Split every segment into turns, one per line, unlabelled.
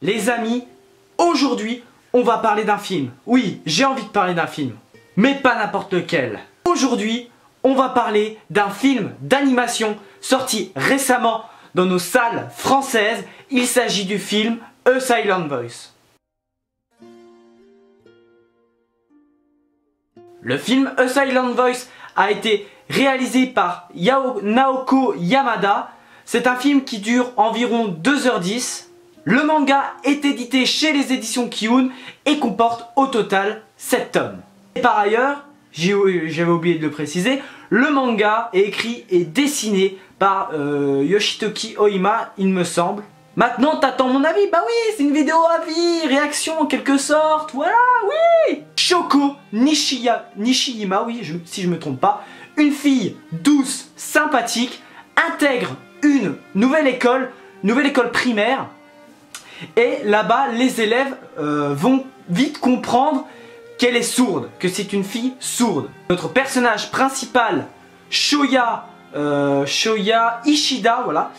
Les amis, aujourd'hui, on va parler d'un film. Oui, j'ai envie de parler d'un film, mais pas n'importe lequel. Aujourd'hui, on va parler d'un film d'animation sorti récemment dans nos salles françaises. Il s'agit du film A Silent Voice. Le film A Silent Voice a été réalisé par Naoko Yamada. C'est un film qui dure environ 2h10. Le manga est édité chez les éditions Kiun et comporte au total 7 tomes. Et par ailleurs, j'avais oublié de le préciser, le manga est écrit et dessiné par Yoshitoki Oima, il me semble. Maintenant t'attends mon avis? Bah oui, c'est une vidéo avis, réaction en quelque sorte, voilà, oui. Shoko Nishiyama, oui, si je me trompe pas, une fille douce, sympathique, intègre une nouvelle école primaire. Et là-bas, les élèves vont vite comprendre qu'elle est sourde, que c'est une fille sourde. Notre personnage principal, Shoya Ishida, voilà,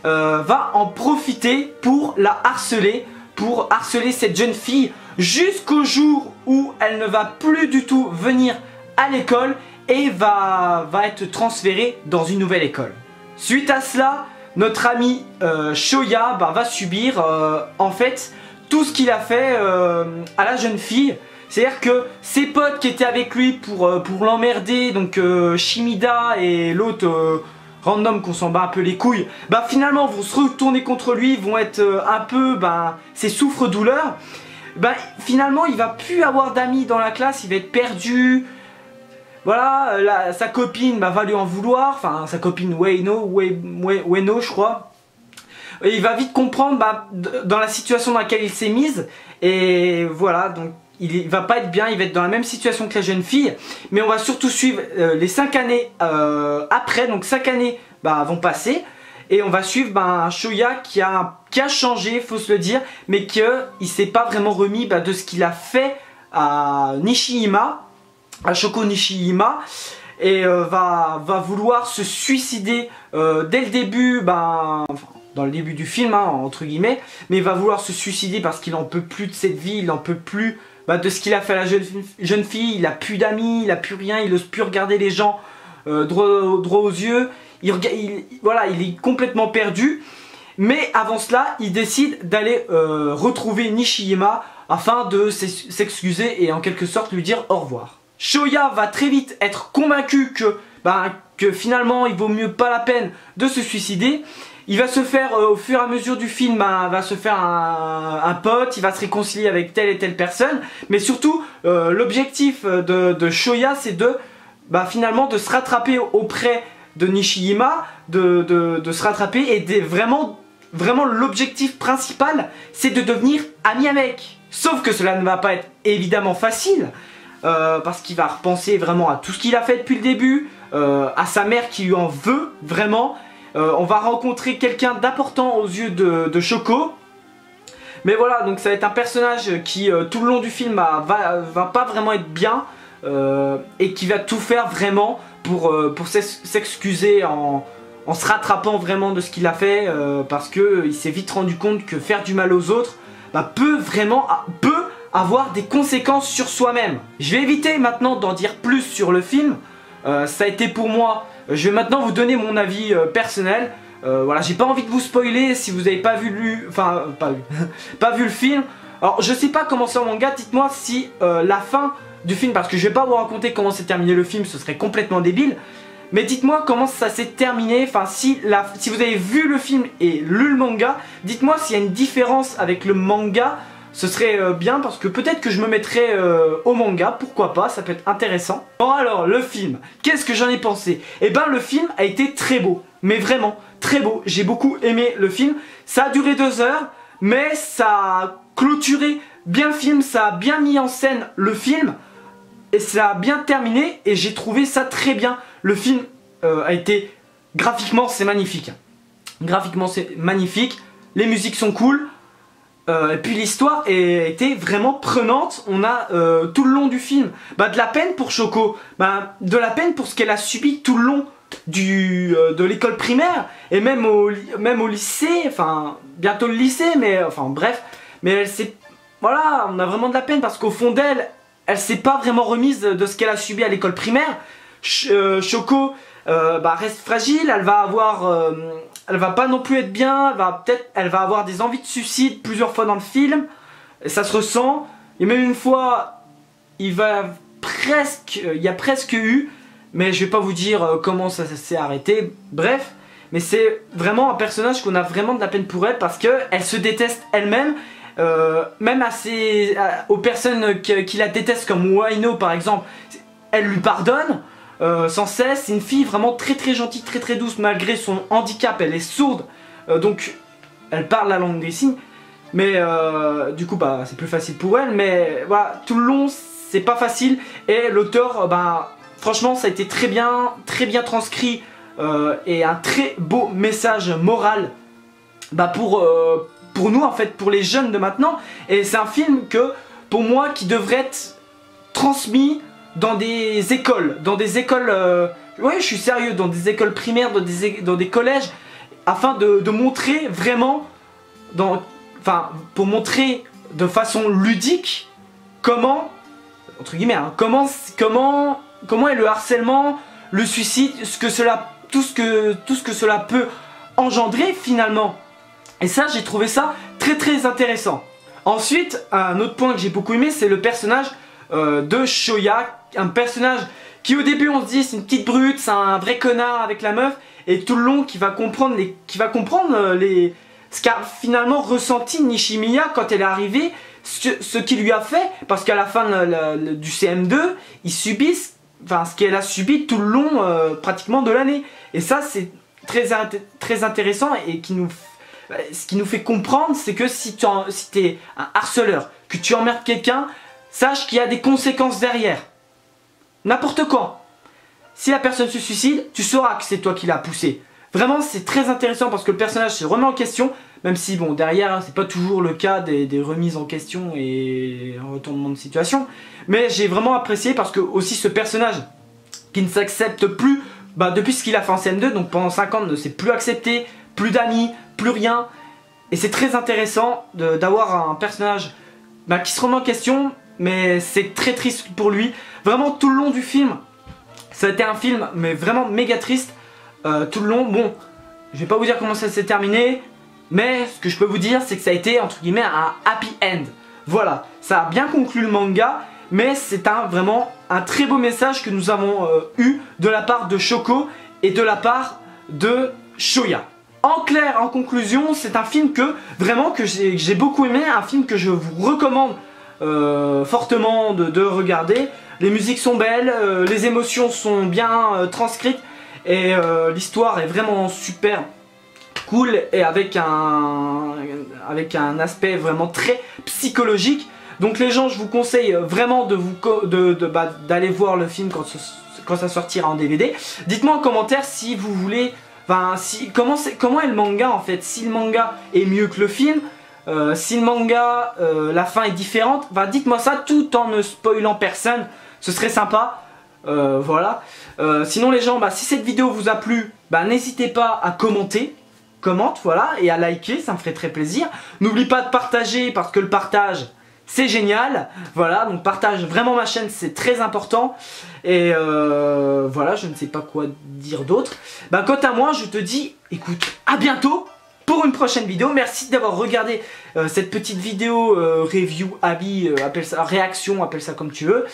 va en profiter pour la harceler, pour harceler cette jeune fille jusqu'au jour où elle ne va plus du tout venir à l'école et va être transférée dans une nouvelle école. Suite à cela, notre ami Shoya va subir en fait tout ce qu'il a fait à la jeune fille. C'est-à-dire que ses potes qui étaient avec lui pour l'emmerder, donc Shimida et l'autre random qu'on s'en bat un peu les couilles, bah finalement vont se retourner contre lui, vont être un peu ses souffres-douleurs. Bah finalement il va plus avoir d'amis dans la classe, il va être perdu. Voilà, sa copine va lui en vouloir, enfin sa copine Ueno je crois. Et il va vite comprendre dans la situation dans laquelle il s'est mise. Et voilà, donc il va pas être bien, il va être dans la même situation que la jeune fille. Mais on va surtout suivre les 5 années après, donc 5 années vont passer. Et on va suivre un Shoya qui a changé, faut se le dire, mais qu'il s'est pas vraiment remis de ce qu'il a fait à Nishiyama. À Shoko Nishiyama, et va vouloir se suicider dès le début, dans le début du film entre guillemets, mais il va vouloir se suicider parce qu'il en peut plus de cette vie, il en peut plus de ce qu'il a fait à la jeune fille, il a plus d'amis, il a plus rien, il n'ose plus regarder les gens droit aux yeux, il est complètement perdu. Mais avant cela, il décide d'aller retrouver Nishiyama afin de s'excuser et en quelque sorte lui dire au revoir. Shoya va très vite être convaincu que finalement il vaut mieux pas la peine de se suicider. Il va se faire au fur et à mesure du film, va se faire un pote, il va se réconcilier avec telle et telle personne. Mais surtout l'objectif de Shoya c'est finalement de se rattraper auprès de Nishiyama, de se rattraper et vraiment l'objectif principal c'est de devenir ami avec. Sauf que cela ne va pas être évidemment facile. Parce qu'il va repenser vraiment à tout ce qu'il a fait depuis le début, à sa mère qui lui en veut vraiment. On va rencontrer quelqu'un d'important aux yeux de Shoko. Mais voilà, donc ça va être un personnage qui tout le long du film va pas vraiment être bien et qui va tout faire vraiment pour s'excuser en se rattrapant vraiment de ce qu'il a fait parce qu'il s'est vite rendu compte que faire du mal aux autres peut avoir des conséquences sur soi-même. Je vais éviter maintenant d'en dire plus sur le film. Ça a été pour moi. Je vais maintenant vous donner mon avis personnel. Voilà, j'ai pas envie de vous spoiler si vous n'avez pas vu pas vu le film. Alors je sais pas comment c'est en manga. Dites-moi si la fin du film, parce que je vais pas vous raconter comment s'est terminé le film, ce serait complètement débile. Mais dites-moi comment ça s'est terminé. Enfin si vous avez vu le film et lu le manga, dites-moi s'il y a une différence avec le manga. Ce serait bien parce que peut-être que je me mettrais au manga, pourquoi pas, ça peut être intéressant. Bon alors, le film, qu'est-ce que j'en ai pensé? Eh ben le film a été très beau, mais vraiment très beau, j'ai beaucoup aimé le film. Ça a duré 2 heures, mais ça a clôturé bien le film, ça a bien mis en scène le film, et ça a bien terminé, et j'ai trouvé ça très bien. Le film a été, graphiquement c'est magnifique. Graphiquement c'est magnifique, les musiques sont cool. Et puis l'histoire était vraiment prenante. On a tout le long du film de la peine pour Shoko, de la peine pour ce qu'elle a subi tout le long de l'école primaire et même au lycée, enfin bientôt le lycée, mais enfin bref, mais elle s'est... Voilà, on a vraiment de la peine parce qu'au fond d'elle, elle s'est pas vraiment remise de ce qu'elle a subi à l'école primaire. Shoko reste fragile, elle va avoir... elle va pas non plus être bien, elle va avoir des envies de suicide plusieurs fois dans le film. Et ça se ressent. Et même une fois, il y a presque eu, mais je vais pas vous dire comment ça s'est arrêté. Bref, mais c'est vraiment un personnage qu'on a vraiment de la peine pour elle parce qu'elle se déteste elle-même. Même aux personnes qui la détestent comme Wino par exemple, elle lui pardonne sans cesse. C'est une fille vraiment très gentille, très douce malgré son handicap. Elle est sourde, donc elle parle la langue des signes. Mais du coup c'est plus facile pour elle. Mais voilà, tout le long c'est pas facile. Et l'auteur, franchement ça a été très bien transcrit. Et un très beau message moral pour nous en fait, pour les jeunes de maintenant. Et c'est un film que pour moi qui devrait être transmis dans des écoles, ouais je suis sérieux, dans des écoles primaires, dans des collèges, afin de montrer vraiment, pour montrer de façon ludique comment, entre guillemets, comment est le harcèlement, le suicide, tout ce que cela peut engendrer finalement. Et ça, j'ai trouvé ça très intéressant. Ensuite, un autre point que j'ai beaucoup aimé, c'est le personnage de Shoya. Un personnage qui au début on se dit c'est une petite brute, c'est un vrai connard avec la meuf. Et tout le long qui va comprendre ce qu'a finalement ressenti Nishimiya quand elle est arrivée. Ce qu'il lui a fait, parce qu'à la fin du CM2, ils subissent ce qu'elle a subi tout le long pratiquement de l'année. Et ça c'est très intéressant et ce qui nous fait comprendre, c'est que si tu es un harceleur, que tu emmerdes quelqu'un, sache qu'il y a des conséquences derrière. N'importe quand. Si la personne se suicide, tu sauras que c'est toi qui l'as poussé. Vraiment c'est très intéressant parce que le personnage se remet en question, même si bon derrière c'est pas toujours le cas des remises en question et un retournement de situation. Mais j'ai vraiment apprécié parce que aussi ce personnage qui ne s'accepte plus depuis ce qu'il a fait en CM2, donc pendant 5 ans ne s'est plus accepté, plus d'amis, plus rien. Et c'est très intéressant d'avoir un personnage qui se remet en question, mais c'est très triste pour lui. Vraiment tout le long du film, ça a été un film mais vraiment méga triste. Tout le long, bon, je vais pas vous dire comment ça s'est terminé, mais ce que je peux vous dire c'est que ça a été entre guillemets un happy end. Voilà, ça a bien conclu le manga, mais c'est vraiment un très beau message que nous avons eu de la part de Shoko et de la part de Shoya. En clair, en conclusion, c'est un film que j'ai beaucoup aimé, un film que je vous recommande fortement de regarder. Les musiques sont belles, les émotions sont bien transcrites et l'histoire est vraiment super cool et avec un aspect vraiment très psychologique. Donc les gens, je vous conseille vraiment d'aller voir le film quand ça sortira en DVD. Dites-moi en commentaire si vous voulez, comment est le manga en fait, si le manga est mieux que le film, si le manga, la fin est différente. Dites-moi ça tout en ne spoilant personne, ce serait sympa. Voilà. Sinon les gens, si cette vidéo vous a plu, n'hésitez pas à commente, voilà, et à liker, ça me ferait très plaisir. N'oublie pas de partager parce que le partage c'est génial. Voilà, donc partage vraiment ma chaîne, c'est très important. Et voilà, je ne sais pas quoi dire d'autre. Quant à moi, je te dis, écoute, à bientôt pour une prochaine vidéo. Merci d'avoir regardé cette petite vidéo review, avis, appelle ça réaction, appelle ça comme tu veux.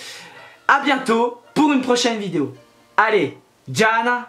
À bientôt pour une prochaine vidéo. Allez, Jana.